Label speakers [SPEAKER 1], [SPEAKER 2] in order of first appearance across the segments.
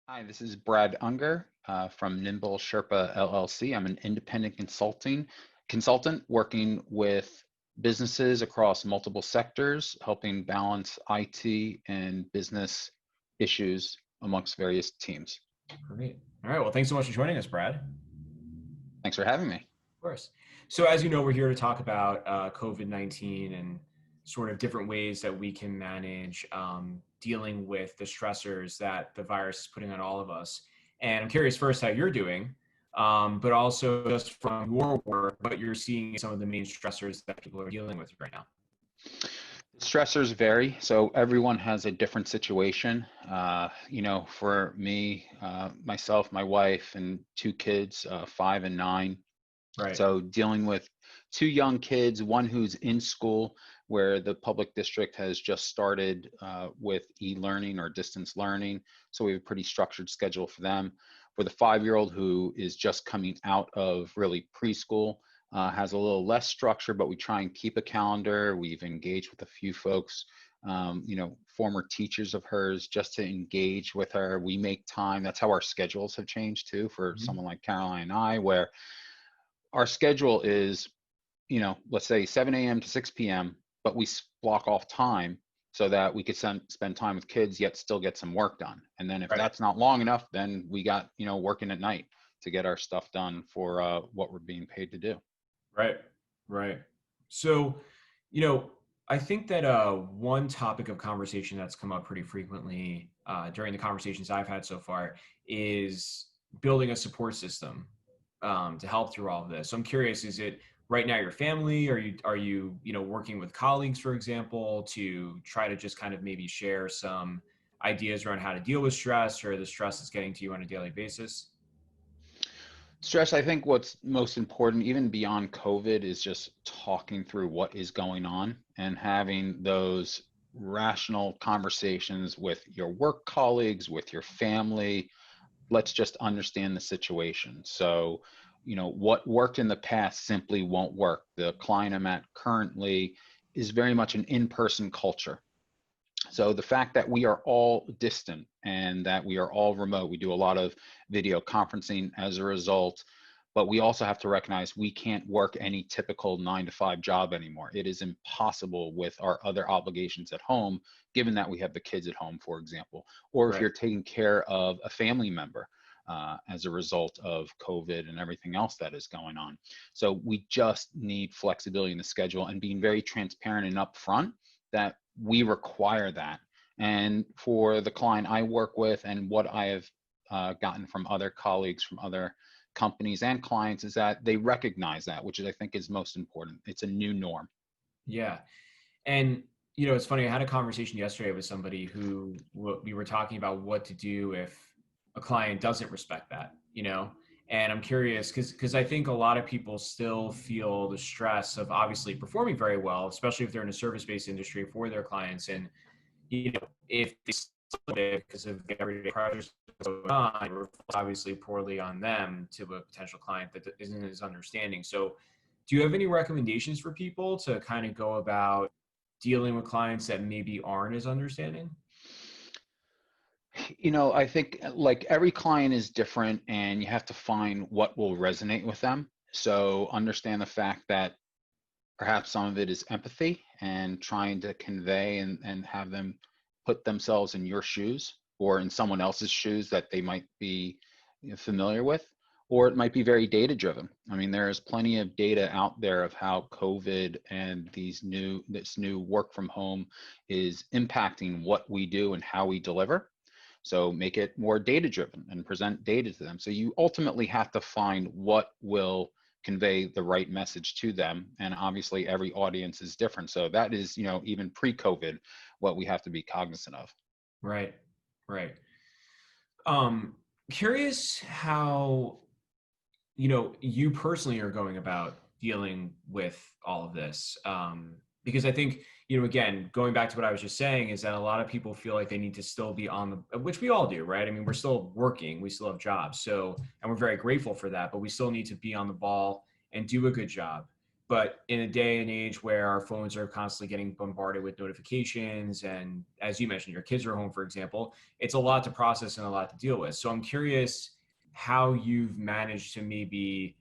[SPEAKER 1] Hi, this is Brad Unger from Nimble Sherpa LLC. I'm an independent consultant working with businesses across multiple sectors, helping balance IT and business issues amongst various teams.
[SPEAKER 2] Great. All right. Well, thanks so much for joining us, Brad. Of
[SPEAKER 1] Thanks for having me.
[SPEAKER 2] course. So, as you know, we're here to talk about COVID-19 and sort of different ways that we can manage dealing with the stressors that the virus is putting on all of us. And I'm curious first how you're doing, but also just from your work, what you're seeing as some of the main stressors that people are dealing with right now.
[SPEAKER 1] Stressors vary, so everyone has a different situation. For me, myself, my wife, and two kids, 5 and 9.
[SPEAKER 2] Right.
[SPEAKER 1] So dealing with two young kids, one who's in school where the public district has just started with e-learning or distance learning. So we have a pretty structured schedule for them. For the 5-year-old who is just coming out of really preschool, has a little less structure, but we try and keep a calendar. We've engaged with a few folks, former teachers of hers, just to engage with her. We make time. That's how our schedules have changed too for
[SPEAKER 2] Mhm.
[SPEAKER 1] someone like Caroline and I, where our schedule is, let's say 7 a.m. to 6 p.m., but we block off time so that we could spend time with kids, yet still get some work done. And then if
[SPEAKER 2] Right.
[SPEAKER 1] that's not long enough, then we got, working at night to get our stuff done for what we're being paid to do.
[SPEAKER 2] Right. Right. So, you know, I think that one topic of conversation that's come up pretty frequently during the conversations I've had so far is building a support system to help through all of this. So I'm curious, is it right now your family? Are you working with colleagues, for example, to try to just kind of maybe share some ideas around how to deal with stress or the stress that's getting to you on a daily basis?
[SPEAKER 1] Stress, I think what's most important, even beyond COVID, is just talking through what is going on and having those rational conversations with your work colleagues, with your family. Let's just understand the situation. So, what worked in the past simply won't work. The client I'm at currently is very much an in-person culture. So the fact that we are all distant and that we are all remote, we do a lot of video conferencing as a result, but we also have to recognize we can't work any typical 9 to 5 job anymore. It is impossible with our other obligations at home, given that we have the kids at home, for example, or if
[SPEAKER 2] Right.
[SPEAKER 1] you're taking care of a family member as a result of COVID and everything else that is going on. So we just need flexibility in the schedule and being very transparent and upfront that we require that. And for the client I work with and what I have gotten from other colleagues from other companies and clients is that they recognize that, which I think is most important. It's a new norm.
[SPEAKER 2] Yeah. And it's funny. I had a conversation yesterday with somebody who we were talking about what to do if a client doesn't respect that. And I'm curious because I think a lot of people still feel the stress of obviously performing very well, especially if they're in a service-based industry for their clients. And if they because of everyday pressures going on, it reflects obviously poorly on them to a potential client that isn't as understanding. So, do you have any recommendations for people to kind of go about dealing with clients that maybe aren't as understanding?
[SPEAKER 1] I think like every client is different and you have to find what will resonate with them. So understand the fact that perhaps some of it is empathy and trying to convey and have them put themselves in your shoes or in someone else's shoes that they might be familiar with, or it might be very data driven. I mean, there's plenty of data out there of how COVID and this new work from home is impacting what we do and how we deliver. So make it more data driven and present data to them. So you ultimately have to find what will convey the right message to them. And obviously every audience is different. So that is, even pre-COVID, what we have to be cognizant of.
[SPEAKER 2] Right, right. Um, Curious how you personally are going about dealing with all of this. Because I think, again, going back to what I was just saying is that a lot of people feel like they need to still be on the, which we all do, right? I mean, we're still working, we still have jobs. So, and we're very grateful for that, but we still need to be on the ball and do a good job. But in a day and age where our phones are constantly getting bombarded with notifications, and as you mentioned, your kids are home, for example, it's a lot to process and a lot to deal with. So I'm curious how you've managed to maybe,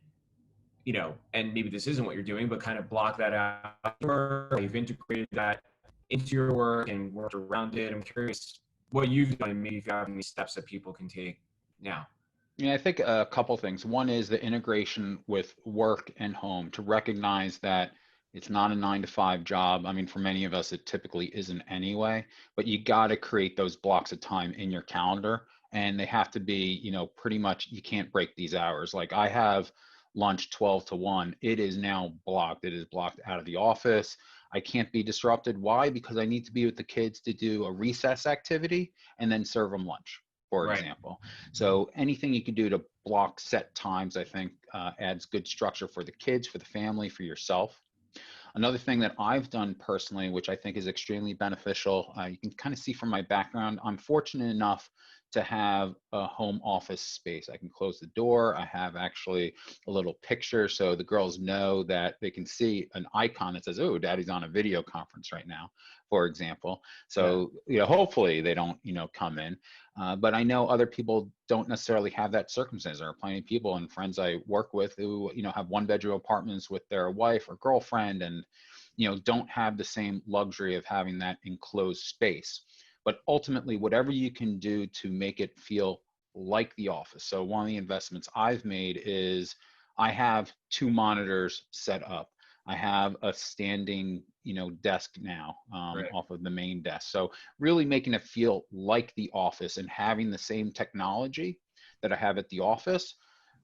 [SPEAKER 2] and maybe this isn't what you're doing, but kind of block that out, or you've integrated that into your work and worked around it. I'm curious what you've done, and maybe if you have any steps that people can take now.
[SPEAKER 1] Yeah, I think a couple things. One is the integration with work and home to recognize that it's not a 9 to 5 job. I mean, for many of us, it typically isn't anyway, but you got to create those blocks of time in your calendar, and they have to be, pretty much, you can't break these hours. Like I have lunch 12 to 1. It is now blocked. It is blocked out of the office. I can't be disrupted. Why? Because I need to be with the kids to do a recess activity and then serve them lunch, for
[SPEAKER 2] Right.
[SPEAKER 1] example. So anything you can do to block set times, I think, adds good structure for the kids, for the family, for yourself. Another thing that I've done personally, which I think is extremely beneficial, you can kind of see from my background, I'm fortunate enough to have a home office space. I can close the door. I have actually a little picture so the girls know that they can see an icon that says, oh, daddy's on a video conference right now, for example.
[SPEAKER 2] Yeah.
[SPEAKER 1] So, hopefully they don't, come in. But I know other people don't necessarily have that circumstance. There are plenty of people and friends I work with who, have 1 bedroom apartments with their wife or girlfriend and, don't have the same luxury of having that enclosed space. But ultimately, whatever you can do to make it feel like the office. So one of the investments I've made is I have 2 monitors set up. I have a standing, desk now
[SPEAKER 2] Right.
[SPEAKER 1] off of the main desk. So really making it feel like the office and having the same technology that I have at the office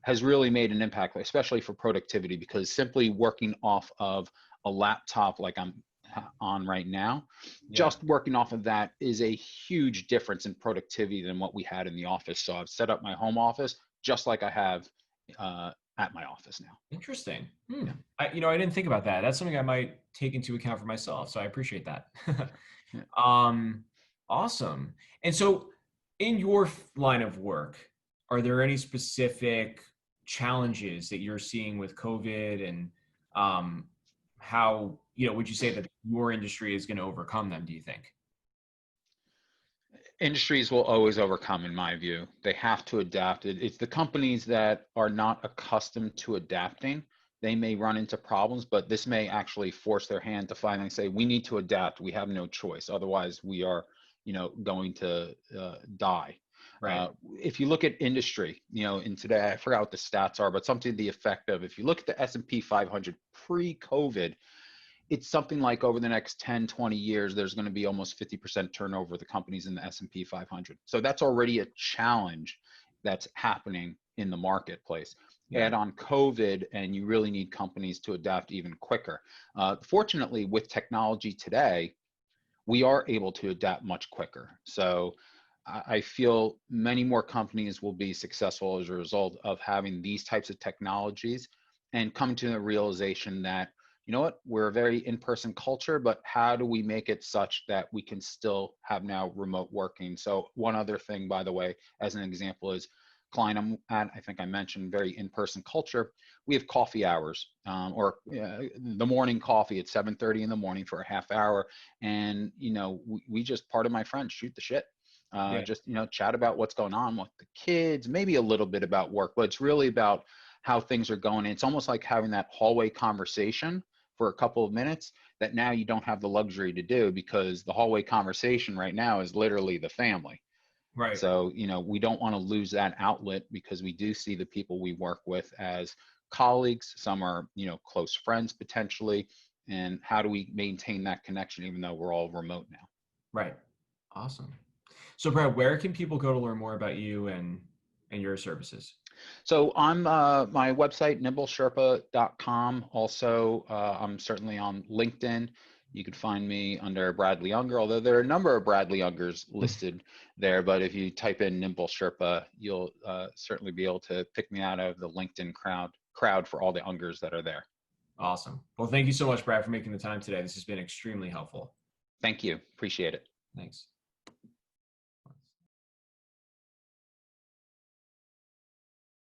[SPEAKER 1] has really made an impact, especially for productivity, because simply working off of a laptop like I'm on right now,
[SPEAKER 2] Yeah.
[SPEAKER 1] just working off of that is a huge difference in productivity than what we had in the office. So I've set up my home office just like I have at my office now.
[SPEAKER 2] Interesting.
[SPEAKER 1] Yeah.
[SPEAKER 2] I didn't think about that. That's something I might take into account for myself. So I appreciate that.
[SPEAKER 1] Yeah.
[SPEAKER 2] um, awesome. And so, in your line of work, are there any specific challenges that you're seeing with COVID, and how would you say that your industry is going to overcome them? Do you think?
[SPEAKER 1] Industries will always overcome, in my view. They have to adapt. It's the companies that are not accustomed to adapting. They may run into problems, but this may actually force their hand to finally say, we need to adapt. We have no choice. Otherwise, we are, going to die.
[SPEAKER 2] Right.
[SPEAKER 1] If you look at industry, in today, I forgot what the stats are, but something to the effect of, if you look at the S&P 500 pre-COVID, it's something like over the next 10, 20 years, there's going to be almost 50% turnover of the companies in the S&P 500. So that's already a challenge that's happening in the marketplace.
[SPEAKER 2] Yeah.
[SPEAKER 1] Add on COVID, and you really need companies to adapt even quicker. Fortunately, with technology today, we are able to adapt much quicker. So I feel many more companies will be successful as a result of having these types of technologies and come to the realization that, you know what, we're a very in-person culture, but how do we make it such that we can still have now remote working? So one other thing, by the way, as an example, is client I'm at, I think I mentioned, very in-person culture. We have coffee hours, or the morning coffee at 7:30 in the morning for a half hour. And, we just, part of my friends, shoot the shit.
[SPEAKER 2] Yeah.
[SPEAKER 1] Just, chat about what's going on with the kids, maybe a little bit about work, but it's really about how things are going. It's almost like having that hallway conversation for a couple of minutes that now you don't have the luxury to do, because the hallway conversation right now is literally the family.
[SPEAKER 2] Right.
[SPEAKER 1] So, we don't want to lose that outlet, because we do see the people we work with as colleagues. Some are, close friends potentially. And how do we maintain that connection even though we're all remote now?
[SPEAKER 2] Right. Awesome. So, Brad, where can people go to learn more about you and your services?
[SPEAKER 1] So I'm my website, nimblesherpa.com. Also, I'm certainly on LinkedIn. You could find me under Bradley Unger, although there are a number of Bradley Ungers listed there. But if you type in Nimble Sherpa, you'll certainly be able to pick me out of the LinkedIn crowd for all the Ungers that are there.
[SPEAKER 2] Awesome. Well, thank you so much, Brad, for making the time today. This has been extremely helpful.
[SPEAKER 1] Thank you. Appreciate it.
[SPEAKER 2] Thanks.